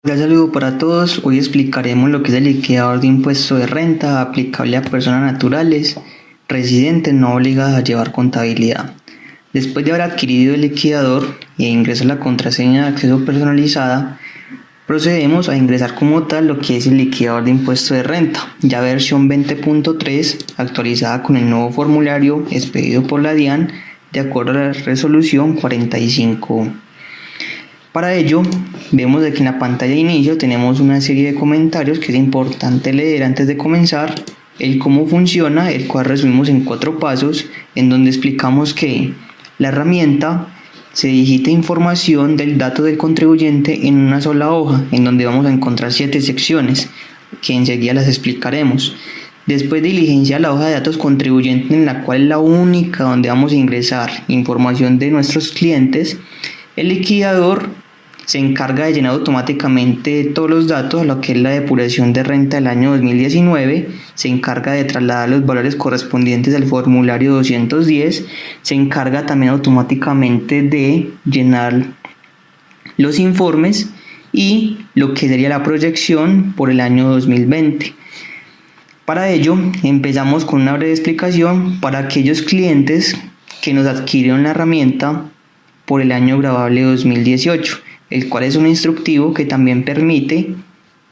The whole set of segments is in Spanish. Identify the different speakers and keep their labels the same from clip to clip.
Speaker 1: Un saludo para todos. Hoy explicaremos lo que es el liquidador de impuesto de renta aplicable a personas naturales, residentes no obligadas a llevar contabilidad. Después de haber adquirido el liquidador e ingresar la contraseña de acceso personalizada, procedemos a ingresar como tal lo que es el liquidador de impuesto de renta, ya versión 20.3, actualizada con el nuevo formulario expedido por la DIAN de acuerdo a la resolución 45. Para ello, vemos que en la pantalla de inicio tenemos una serie de comentarios que es importante leer antes de comenzar, el cómo funciona, el cual resumimos en 4 pasos, en donde explicamos que la herramienta se digita información del dato del contribuyente en una sola hoja, en donde vamos a encontrar 7 secciones, que enseguida las explicaremos. Después diligencia la hoja de datos contribuyente, en la cual es la única donde vamos a ingresar información de nuestros clientes. El liquidador se encarga de llenar automáticamente todos los datos a lo que es la depuración de renta del año 2019, se encarga de trasladar los valores correspondientes al formulario 210, se encarga también automáticamente de llenar los informes y lo que sería la proyección por el año 2020. Para ello, empezamos con una breve explicación para aquellos clientes que nos adquirieron la herramienta por el año gravable 2018, el cual es un instructivo que también permite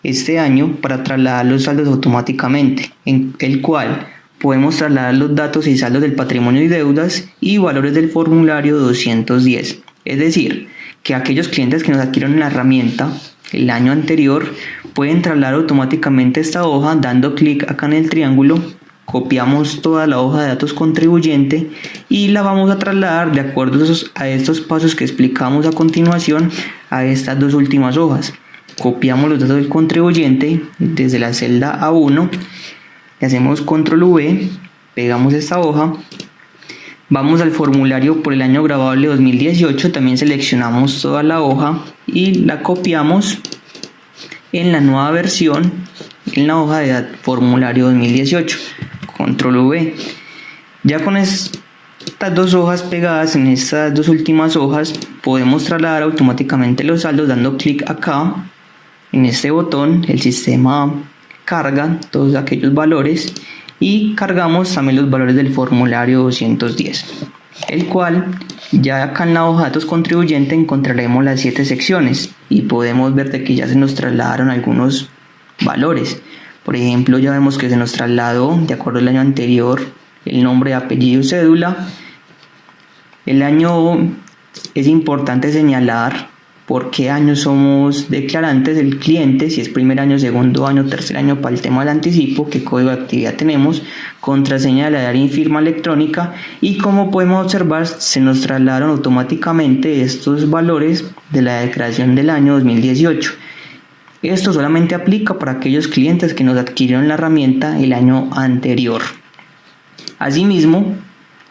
Speaker 1: este año para trasladar los saldos automáticamente, en el cual podemos trasladar los datos y saldos del patrimonio y deudas y valores del formulario 210. Es decir, que aquellos clientes que nos adquirieron la herramienta el año anterior pueden trasladar automáticamente esta hoja dando clic acá en el triángulo. Copiamos toda la hoja de datos contribuyente y la vamos a trasladar de acuerdo a estos pasos que explicamos a continuación a estas dos últimas hojas. Copiamos los datos del contribuyente desde la celda A1, le hacemos control V, pegamos esta hoja, vamos al formulario por el año gravable 2018, también seleccionamos toda la hoja y la copiamos en la nueva versión en la hoja de formulario 2018. Control V. Ya con estas dos hojas pegadas en estas dos últimas hojas podemos trasladar automáticamente los saldos dando clic acá en este botón. El sistema carga todos aquellos valores y cargamos también los valores del formulario 210, el cual ya acá en la hoja de datos contribuyente encontraremos las 7 secciones y podemos ver de que ya se nos trasladaron algunos valores. Por ejemplo, ya vemos que se nos trasladó, de acuerdo al año anterior, el nombre, apellido, cédula. El año es importante señalar por qué año somos declarantes del cliente, si es primer año, segundo año, tercer año, para el tema del anticipo, qué código de actividad tenemos, contraseña de la DIAN y firma electrónica. Y como podemos observar, se nos trasladaron automáticamente estos valores de la declaración del año 2018. Esto solamente aplica para aquellos clientes que nos adquirieron la herramienta el año anterior. Asimismo,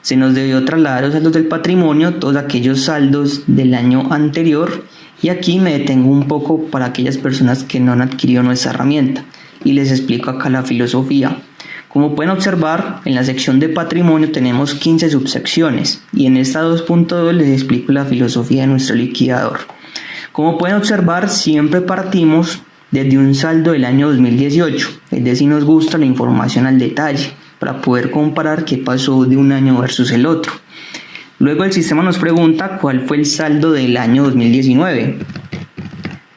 Speaker 1: se nos debió trasladar los saldos del patrimonio, todos aquellos saldos del año anterior, y aquí me detengo un poco para aquellas personas que no han adquirido nuestra herramienta y les explico acá la filosofía. Como pueden observar, en la sección de patrimonio tenemos 15 subsecciones y en esta 2.2 les explico la filosofía de nuestro liquidador. Como pueden observar, siempre partimos desde un saldo del año 2018, es decir, nos gusta la información al detalle para poder comparar qué pasó de un año versus el otro. Luego el sistema nos pregunta cuál fue el saldo del año 2019.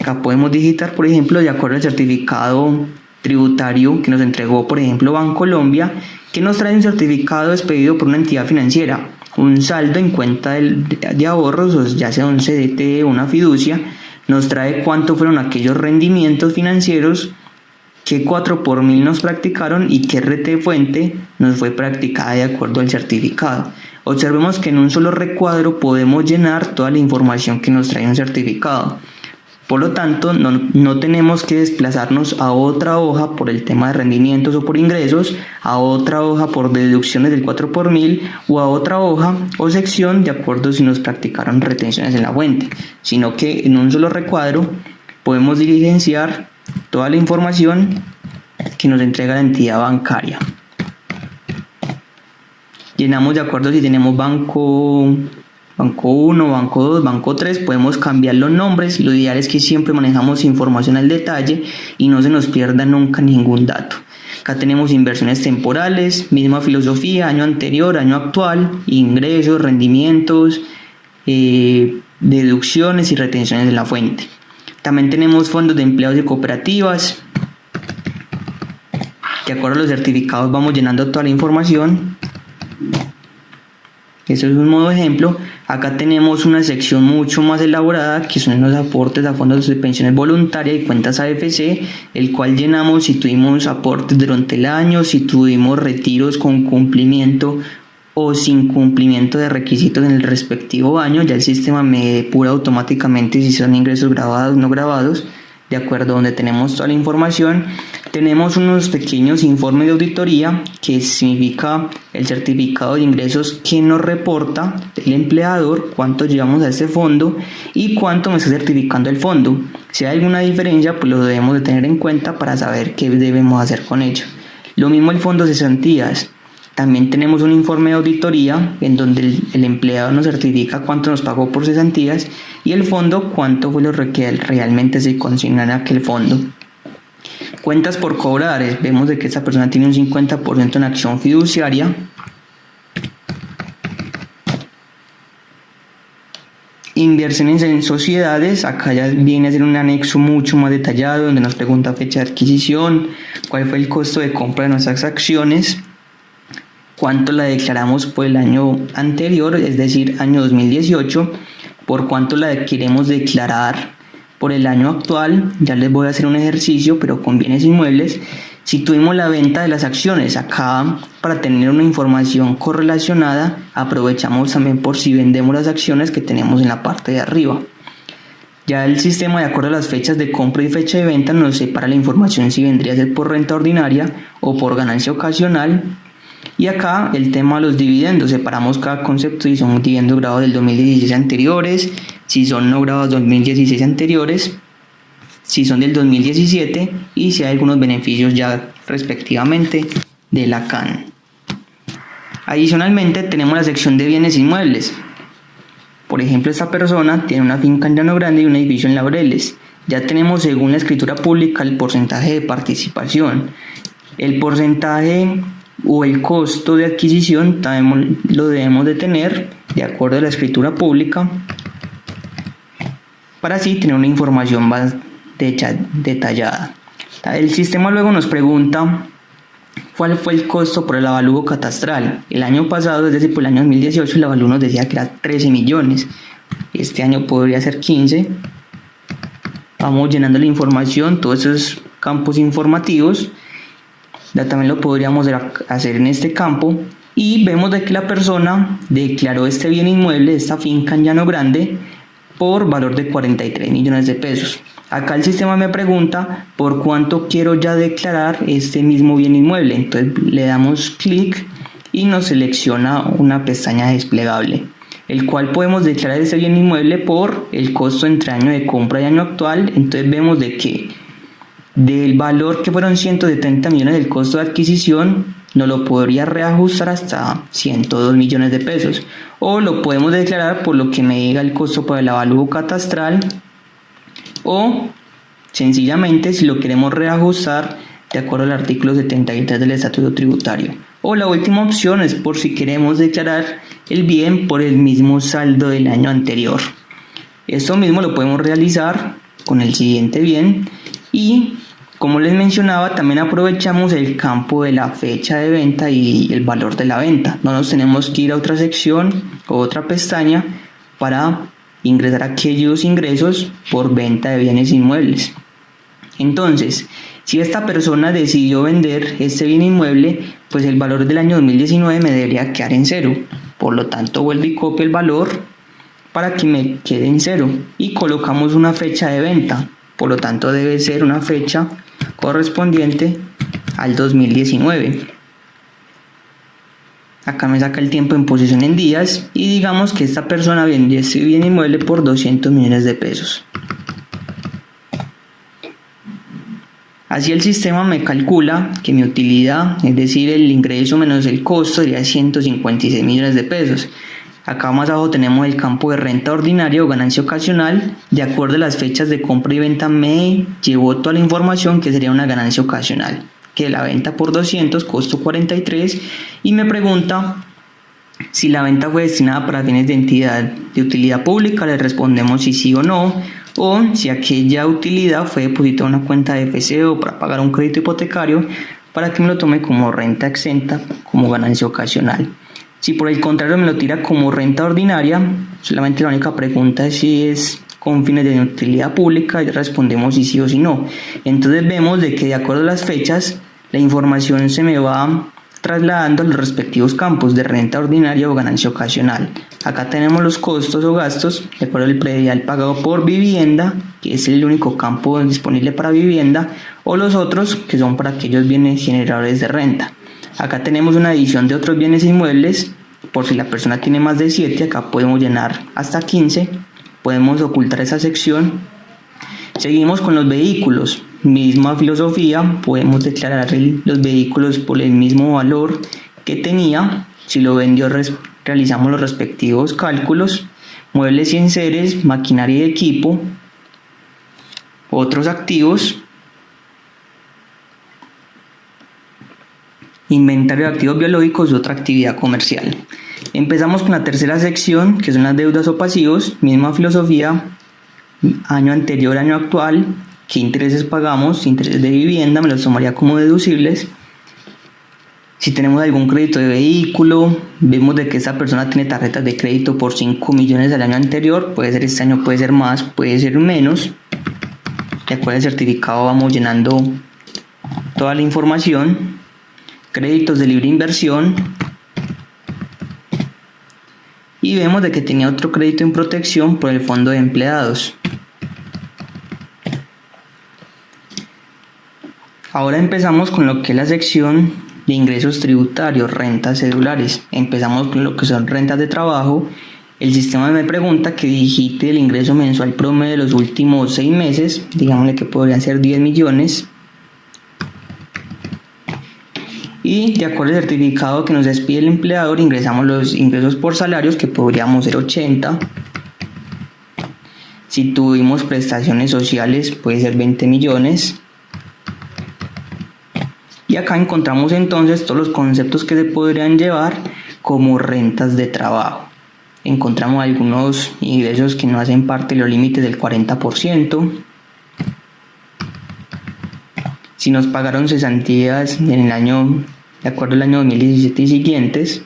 Speaker 1: Acá podemos digitar, por ejemplo, de acuerdo al certificado tributario que nos entregó, por ejemplo, Bancolombia, que nos trae un certificado expedido por una entidad financiera, un saldo en cuenta de ahorros, ya sea un CDT o una fiducia, nos trae cuánto fueron aquellos rendimientos financieros, qué 4 por 1000 nos practicaron y qué RT fuente nos fue practicada de acuerdo al certificado. Observemos que en un solo recuadro podemos llenar toda la información que nos trae un certificado. Por lo tanto, no tenemos que desplazarnos a otra hoja por el tema de rendimientos o por ingresos, a otra hoja por deducciones del 4 por 1000 o a otra hoja o sección de acuerdo si nos practicaron retenciones en la fuente, sino que en un solo recuadro podemos diligenciar toda la información que nos entrega la entidad bancaria. Llenamos de acuerdo si tenemos banco Banco 1, Banco 2, Banco 3, podemos cambiar los nombres. Lo ideal es que siempre manejamos información al detalle y no se nos pierda nunca ningún dato. Acá tenemos inversiones temporales, misma filosofía, año anterior, año actual, ingresos, rendimientos, deducciones y retenciones de la fuente. También tenemos fondos de empleados y cooperativas. De acuerdo a los certificados vamos llenando toda la información. Eso es un modo ejemplo. Acá tenemos una sección mucho más elaborada que son los aportes a fondos de pensiones voluntarias y cuentas AFC, el cual llenamos si tuvimos aportes durante el año, si tuvimos retiros con cumplimiento o sin cumplimiento de requisitos en el respectivo año. Ya el sistema me depura automáticamente si son ingresos grabados o no grabados. De acuerdo a donde tenemos toda la información, tenemos unos pequeños informes de auditoría, que significa el certificado de ingresos que nos reporta el empleador, cuánto llevamos a este fondo y cuánto me está certificando el fondo. Si hay alguna diferencia, pues lo debemos de tener en cuenta para saber qué debemos hacer con ello. Lo mismo el fondo de cesantías. También tenemos un informe de auditoría en donde el empleado nos certifica cuánto nos pagó por cesantías y el fondo cuánto fue lo que realmente se consignó en aquel fondo. Cuentas por cobrar. Vemos de que esta persona tiene un 50% en acción fiduciaria. Inversiones en sociedades. Acá ya viene a ser un anexo mucho más detallado donde nos pregunta fecha de adquisición, cuál fue el costo de compra de nuestras acciones, cuánto la declaramos por el año anterior, es decir, año 2018, por cuánto la queremos declarar por el año actual. Ya les voy a hacer un ejercicio, pero con bienes inmuebles. Si tuvimos la venta de las acciones, acá para tener una información correlacionada, aprovechamos también por si vendemos las acciones que tenemos en la parte de arriba. Ya el sistema, de acuerdo a las fechas de compra y fecha de venta, nos separa la información si vendría a ser por renta ordinaria o por ganancia ocasional. Y acá el tema de los dividendos, separamos cada concepto si son dividendos grabados del 2016 anteriores, si son no grabados 2016 anteriores, si son del 2017 y si hay algunos beneficios ya respectivamente de la CAN. Adicionalmente tenemos la sección de bienes inmuebles. Por ejemplo, esta persona tiene una finca en Llano Grande y un edificio en Laureles. Ya tenemos, según la escritura pública, el porcentaje de participación. El porcentaje o el costo de adquisición también lo debemos de tener de acuerdo a la escritura pública para así tener una información más detallada. El sistema luego nos pregunta cuál fue el costo por el avalúo catastral. El año pasado, es decir, por el año 2018, el avalúo nos decía que era 13 millones. Este año podría ser 15. Vamos llenando la información, todos esos campos informativos. Ya también lo podríamos hacer en este campo y vemos de que la persona declaró este bien inmueble, esta finca en Llano Grande, por valor de 43 millones de pesos. Acá el sistema me pregunta por cuánto quiero ya declarar este mismo bien inmueble. Entonces le damos clic y nos selecciona una pestaña desplegable, el cual podemos declarar ese bien inmueble por el costo entre año de compra y año actual. Entonces vemos de que del valor que fueron 170 millones del costo de adquisición, nos lo podría reajustar hasta 102 millones de pesos. O lo podemos declarar por lo que me diga el costo por el avalúo catastral. O sencillamente si lo queremos reajustar de acuerdo al artículo 73 del Estatuto Tributario. O la última opción es por si queremos declarar el bien por el mismo saldo del año anterior. Esto mismo lo podemos realizar con el siguiente bien. Y como les mencionaba, también aprovechamos el campo de la fecha de venta y el valor de la venta. No nos tenemos que ir a otra sección o otra pestaña para ingresar aquellos ingresos por venta de bienes inmuebles. Entonces, si esta persona decidió vender este bien inmueble, pues el valor del año 2019 me debería quedar en cero. Por lo tanto, vuelvo y copio el valor para que me quede en cero y colocamos una fecha de venta. Por lo tanto, debe ser una fecha correspondiente al 2019. Acá me saca el tiempo en posición en días y digamos que esta persona vendió este bien inmueble por 200 millones de pesos. Así el sistema me calcula que mi utilidad, es decir, el ingreso menos el costo, sería 156 millones de pesos. Acá más abajo tenemos el campo de renta ordinaria o ganancia ocasional. De acuerdo a las fechas de compra y venta me llevó toda la información que sería una ganancia ocasional, que la venta por 200 costó 43 y me pregunta si la venta fue destinada para fines de entidad de utilidad pública. Le respondemos si sí o no, o si aquella utilidad fue depositada en una cuenta de FC o para pagar un crédito hipotecario, para que me lo tome como renta exenta, como ganancia ocasional. Si por el contrario me lo tira como renta ordinaria, solamente la única pregunta es si es con fines de utilidad pública y respondemos si sí o si no. Entonces vemos de que de acuerdo a las fechas la información se me va trasladando a los respectivos campos de renta ordinaria o ganancia ocasional. Acá tenemos los costos o gastos de acuerdo al predial pagado por vivienda, que es el único campo disponible para vivienda, o los otros que son para aquellos bienes generadores de renta. Acá tenemos una división de otros bienes inmuebles, por si la persona tiene más de 7, acá podemos llenar hasta 15, podemos ocultar esa sección. Seguimos con los vehículos, misma filosofía, podemos declarar los vehículos por el mismo valor que tenía, si lo vendió realizamos los respectivos cálculos. Muebles y enseres, maquinaria y equipo, otros activos, inventario de activos biológicos y otra actividad comercial. Empezamos con la tercera sección, que son las deudas o pasivos, misma filosofía, año anterior, año actual, qué intereses pagamos, intereses de vivienda, me los tomaría como deducibles. Si tenemos algún crédito de vehículo, vemos de que esa persona tiene tarjetas de crédito por 5 millones del año anterior, puede ser este año, puede ser más, puede ser menos. De acuerdo al certificado vamos llenando toda la información. Créditos de libre inversión, y vemos de que tenía otro crédito en protección por el fondo de empleados. Ahora empezamos con lo que es la sección de ingresos tributarios, rentas cedulares. Empezamos con lo que son rentas de trabajo. El sistema me pregunta que digite el ingreso mensual promedio de los últimos 6 meses, digámosle que podrían ser 10 millones. Y de acuerdo al certificado que nos expide el empleador, ingresamos los ingresos por salarios, que podríamos ser 80. Si tuvimos prestaciones sociales, puede ser 20 millones. Y acá encontramos entonces todos los conceptos que se podrían llevar como rentas de trabajo. Encontramos algunos ingresos que no hacen parte de los límites del 40%. Si nos pagaron cesantías en el año, de acuerdo al año 2017 y siguientes.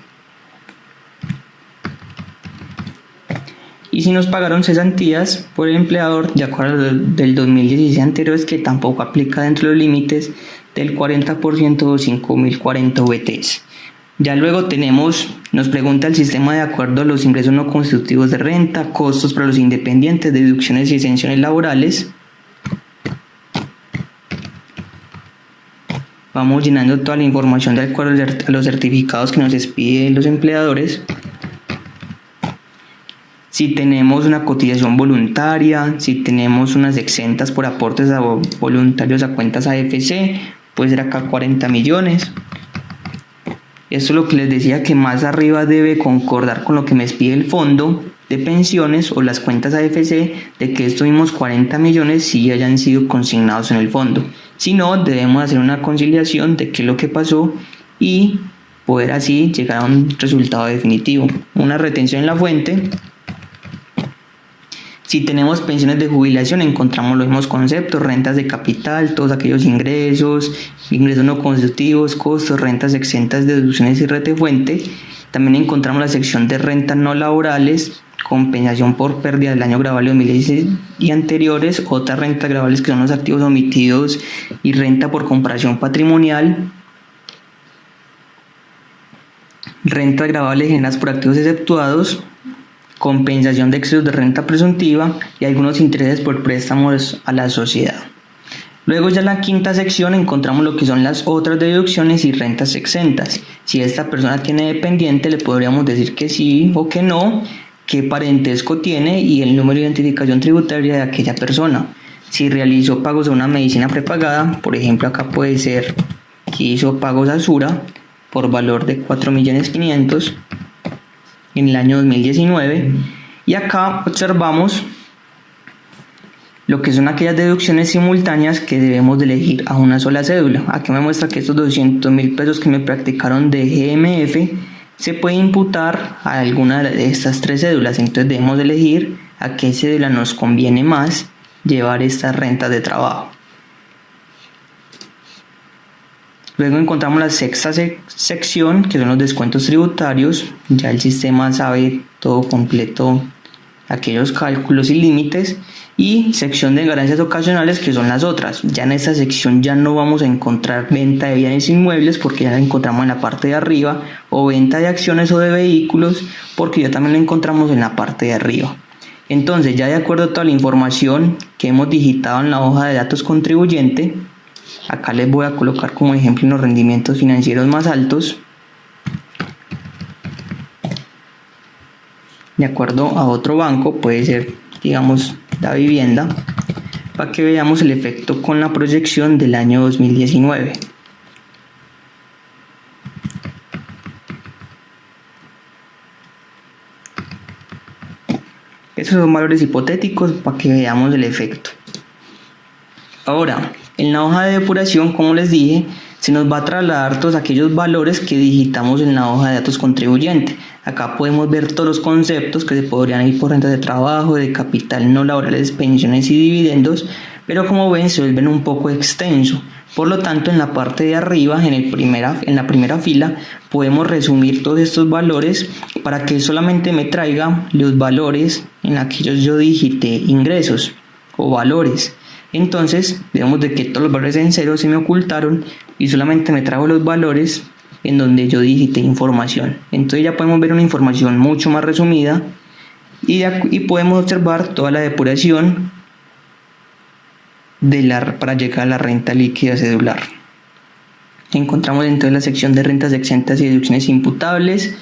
Speaker 1: Y si nos pagaron cesantías por el empleador de acuerdo del 2016 anteriores, que tampoco aplica dentro de los límites del 40% o 5.040 VTs. Ya luego nos pregunta el sistema de acuerdo a los ingresos no constitutivos de renta, costos para los independientes, deducciones y exenciones laborales. Vamos llenando toda la información de acuerdo a los certificados que nos expiden los empleadores. Si tenemos una cotización voluntaria, si tenemos unas exentas por aportes voluntarios a cuentas AFC, puede ser acá 40 millones. Esto es lo que les decía, que más arriba debe concordar con lo que me expide el fondo de pensiones o las cuentas AFC, de que estos mismos 40 millones sí hayan sido consignados en el fondo. Si no, debemos hacer una conciliación de qué es lo que pasó y poder así llegar a un resultado definitivo. Una retención en la fuente. Si tenemos pensiones de jubilación, encontramos los mismos conceptos: rentas de capital, todos aquellos ingresos, ingresos no constitutivos, costos, rentas exentas, deducciones y retefuente. También encontramos la sección de rentas no laborales, compensación por pérdida del año gravable 2016 y anteriores, otras rentas gravables que son los activos omitidos y renta por comparación patrimonial, rentas gravables generadas por activos exceptuados, compensación de excesos de renta presuntiva y algunos intereses por préstamos a la sociedad. Luego ya en la quinta sección encontramos lo que son las otras deducciones y rentas exentas. Si esta persona tiene dependiente, le podríamos decir que sí o que no, qué parentesco tiene y el número de identificación tributaria de aquella persona. Si realizó pagos de una medicina prepagada, por ejemplo acá puede ser que hizo pagos a Sura por valor de 4.500.000, en el año 2019, y acá observamos lo que son aquellas deducciones simultáneas que debemos de elegir a una sola cédula. Aquí me muestra que estos 200.000 pesos que me practicaron de GMF se puede imputar a alguna de estas tres cédulas, entonces debemos elegir a qué cédula nos conviene más llevar estas rentas de trabajo. Luego encontramos la sexta sección, que son los descuentos tributarios. Ya el sistema sabe todo completo, aquellos cálculos y límites. Y sección de ganancias ocasionales, que son las otras. Ya en esta sección ya no vamos a encontrar venta de bienes inmuebles, porque ya la encontramos en la parte de arriba, o venta de acciones o de vehículos, porque ya también lo encontramos en la parte de arriba. Entonces, ya de acuerdo a toda la información que hemos digitado en la hoja de datos contribuyente, acá les voy a colocar como ejemplo los rendimientos financieros más altos, de acuerdo a otro banco, puede ser, digamos, la vivienda, para que veamos el efecto con la proyección del año 2019. Esos son valores hipotéticos para que veamos el efecto. Ahora, en la hoja de depuración, como les dije, se nos va a trasladar todos aquellos valores que digitamos en la hoja de datos contribuyente. Acá podemos ver todos los conceptos que se podrían ir por rentas de trabajo, de capital no laborales, pensiones y dividendos, pero como ven se vuelven un poco extenso. Por lo tanto, en la parte de arriba, en la primera fila, podemos resumir todos estos valores para que solamente me traiga los valores en aquellos yo digité ingresos o valores. Entonces, vemos de que todos los valores en cero se me ocultaron y solamente me trajo los valores en donde yo digité información. Entonces ya podemos ver una información mucho más resumida y podemos observar toda la depuración para llegar a la renta líquida cedular. Encontramos entonces la sección de rentas exentas y deducciones imputables.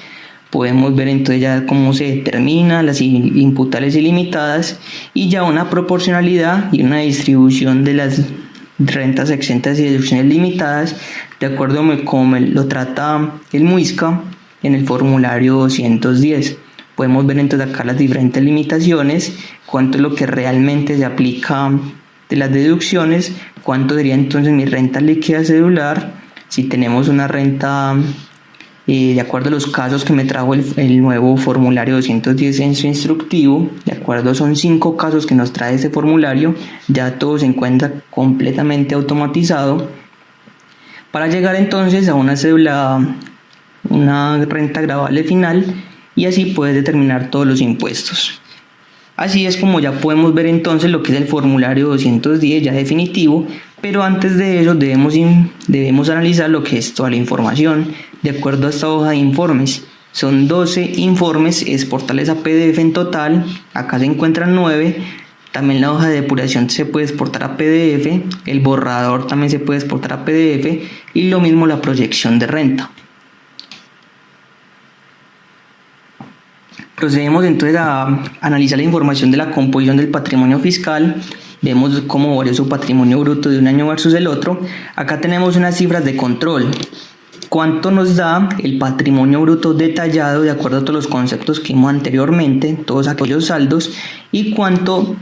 Speaker 1: Podemos ver entonces ya cómo se determina las imputables ilimitadas y ya una proporcionalidad y una distribución de las rentas exentas y deducciones limitadas de acuerdo a cómo lo trata el MUISCA en el formulario 210. Podemos ver entonces acá las diferentes limitaciones, cuánto es lo que realmente se aplica de las deducciones, cuánto sería entonces mi renta líquida cedular, si tenemos una renta de acuerdo a los casos que me trajo el nuevo formulario 210 en su instructivo. De acuerdo, son 5 casos que nos trae ese formulario, ya todo se encuentra completamente automatizado para llegar entonces a una cédula, una renta gravable final, y así puedes determinar todos los impuestos. Así es como ya podemos ver entonces lo que es el formulario 210 ya definitivo, pero antes de eso debemos analizar lo que es toda la información de acuerdo a esta hoja de informes. Son 12 informes exportables a PDF en total, acá se encuentran 9, también la hoja de depuración se puede exportar a PDF, el borrador también se puede exportar a PDF y lo mismo la proyección de renta. Procedemos entonces a analizar la información de la composición del patrimonio fiscal. Vemos cómo varió su patrimonio bruto de un año versus el otro. Acá tenemos unas cifras de control. ¿Cuánto nos da el patrimonio bruto detallado de acuerdo a todos los conceptos que vimos anteriormente, todos aquellos saldos? Y cuánto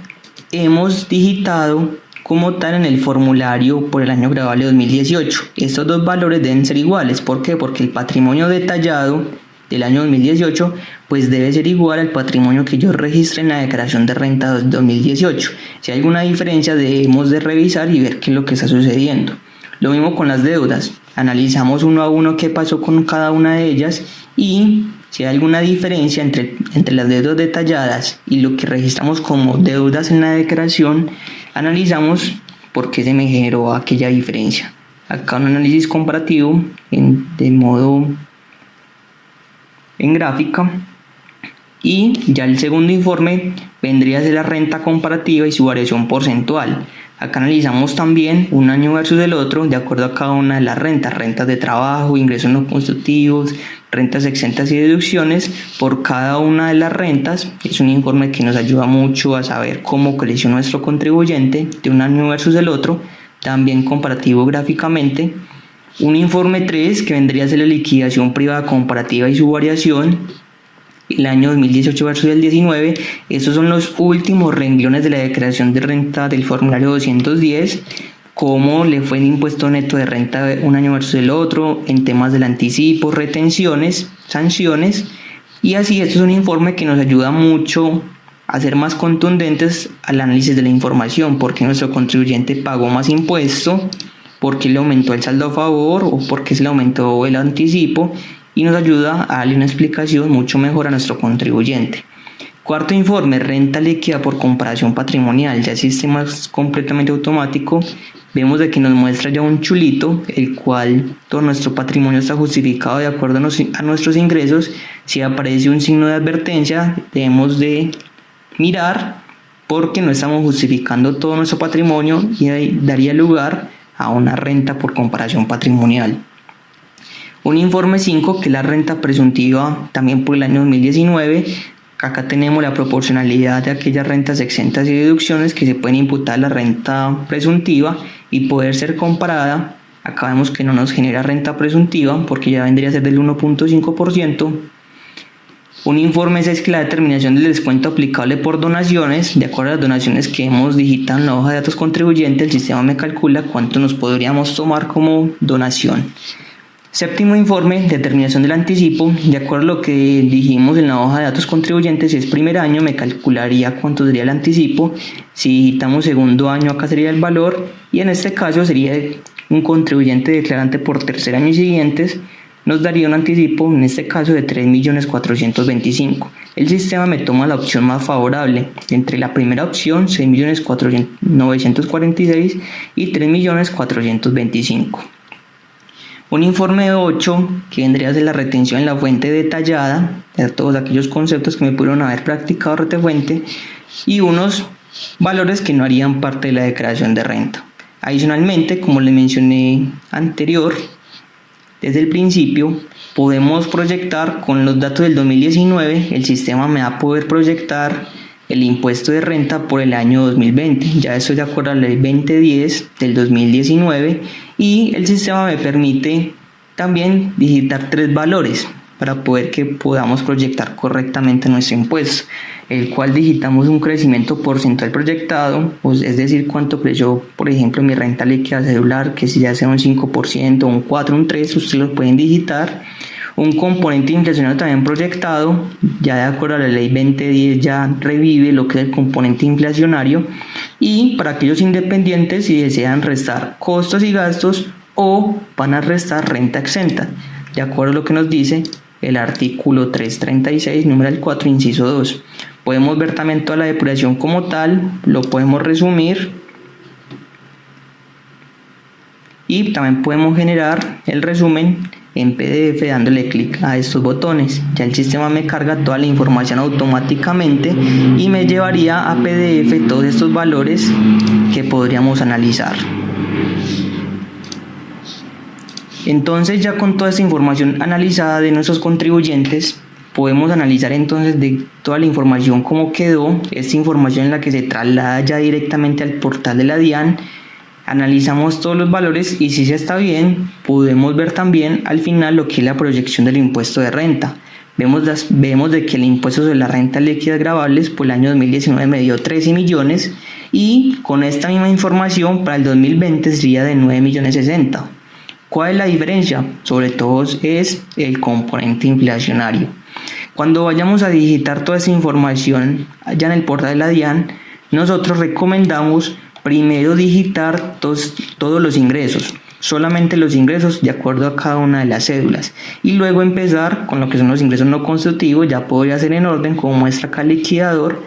Speaker 1: hemos digitado como tal en el formulario por el año gravable 2018. Estos dos valores deben ser iguales. ¿Por qué? Porque el patrimonio detallado del año 2018 pues debe ser igual al patrimonio que yo registré en la declaración de renta 2018. Si hay alguna diferencia debemos de revisar y ver qué es lo que está sucediendo. Lo mismo con las deudas, analizamos uno a uno qué pasó con cada una de ellas y si hay alguna diferencia entre las deudas detalladas y lo que registramos como deudas en la declaración, analizamos por qué se me generó aquella diferencia. Acá un análisis comparativo de modo en gráfica, y ya el segundo informe vendría a ser la renta comparativa y su variación porcentual. Acá analizamos también un año versus el otro de acuerdo a cada una de las rentas de trabajo, ingresos no constitutivos, rentas exentas y deducciones por cada una de las rentas. Es un informe que nos ayuda mucho a saber cómo creció nuestro contribuyente de un año versus el otro, también comparativo gráficamente. Un informe 3 que vendría a ser la liquidación privada comparativa y su variación. el año 2018 versus el 19. Estos son los últimos renglones de la declaración de renta del formulario 210, cómo le fue el impuesto neto de renta un año versus el otro, en temas del anticipo, retenciones, sanciones, y así esto es un informe que nos ayuda mucho a ser más contundentes al análisis de la información, porque nuestro contribuyente pagó más impuesto, porque le aumentó el saldo a favor o porque se le aumentó el anticipo, y nos ayuda a darle una explicación mucho mejor a nuestro contribuyente. Cuarto informe, renta líquida por comparación patrimonial. Ya el sistema es completamente automático. Vemos de que nos muestra ya un chulito, el cual todo nuestro patrimonio está justificado de acuerdo a nuestros ingresos. Si aparece un signo de advertencia, debemos de mirar porque no estamos justificando todo nuestro patrimonio y daría lugar a una renta por comparación patrimonial. Un informe 5, que es la renta presuntiva también por el año 2019. Acá tenemos la proporcionalidad de aquellas rentas exentas y deducciones que se pueden imputar a la renta presuntiva y poder ser comparada. Acá vemos que no nos genera renta presuntiva porque ya vendría a ser del 1.5%. Un informe 6, que la determinación del descuento aplicable por donaciones. De acuerdo a las donaciones que hemos digitado en la hoja de datos contribuyente, el sistema me calcula cuánto nos podríamos tomar como donación. Séptimo informe, determinación del anticipo. De acuerdo a lo que dijimos en la hoja de datos contribuyentes, si es primer año me calcularía cuánto sería el anticipo. Si digitamos segundo año, acá sería el valor, y en este caso sería un contribuyente declarante por tercer año y siguientes, nos daría un anticipo, en este caso, de 3.425.000. El sistema me toma la opción más favorable. Entre la primera opción, 6.946.000 y 3.425.000. Un informe 8, que vendría a ser la retención en la fuente detallada, de todos aquellos conceptos que me pudieron haber practicado retefuente, y unos valores que no harían parte de la declaración de renta. Adicionalmente, como les mencioné anterior, desde el principio podemos proyectar con los datos del 2019, el sistema me va a poder proyectar el impuesto de renta por el año 2020. Ya estoy de acuerdo a la ley 2010 del 2019, y el sistema me permite también digitar 3 valores para poder que podamos proyectar correctamente nuestro impuesto, el cual digitamos un crecimiento porcentual proyectado, pues es decir, cuánto creció, por ejemplo, mi renta líquida celular, que si ya sea un 5%, un 4%, un 3%, ustedes lo pueden digitar. Un componente inflacionario también proyectado, ya de acuerdo a la ley 2010 ya revive lo que es el componente inflacionario. Y para aquellos independientes, si desean restar costos y gastos o van a restar renta exenta, de acuerdo a lo que nos dice el artículo 336, numeral 4, inciso 2. Podemos ver también toda la depuración como tal, lo podemos resumir y también podemos generar el resumen en PDF dándole clic a estos botones. Ya el sistema me carga toda la información automáticamente y me llevaría a PDF todos estos valores que podríamos analizar. Entonces, ya con toda esta información analizada de nuestros contribuyentes, podemos analizar entonces de toda la información cómo quedó, esta información en la que se traslada ya directamente al portal de la DIAN. Analizamos todos los valores y si ya está bien, podemos ver también al final lo que es la proyección del impuesto de renta. Vemos de que el impuesto sobre la renta líquida gravables por el año 2019 me dio 13 millones y con esta misma información para el 2020 sería de 9.060.000. ¿Cuál es la diferencia? Sobre todo es el componente inflacionario. Cuando vayamos a digitar toda esa información allá en el portal de la DIAN, nosotros recomendamos primero digitar todos los ingresos, solamente los ingresos de acuerdo a cada una de las cédulas, y luego empezar con lo que son los ingresos no constitutivos. Ya podría ser en orden como muestra acá el liquidador,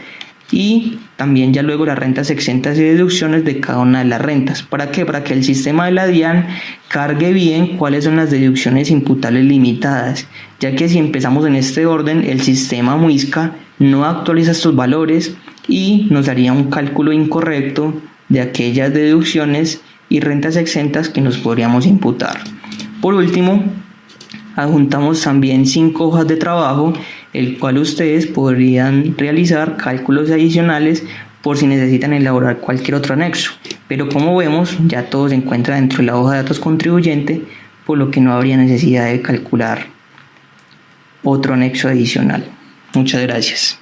Speaker 1: y también ya luego las rentas exentas y deducciones de cada una de las rentas. ¿Para qué? Para que el sistema de la DIAN cargue bien cuáles son las deducciones imputables limitadas, ya que si empezamos en este orden, el sistema Muisca no actualiza estos valores y nos haría un cálculo incorrecto de aquellas deducciones y rentas exentas que nos podríamos imputar. Por último, adjuntamos también 5 hojas de trabajo, el cual ustedes podrían realizar cálculos adicionales por si necesitan elaborar cualquier otro anexo. Pero como vemos, ya todo se encuentra dentro de la hoja de datos contribuyente, por lo que no habría necesidad de calcular otro anexo adicional. Muchas gracias.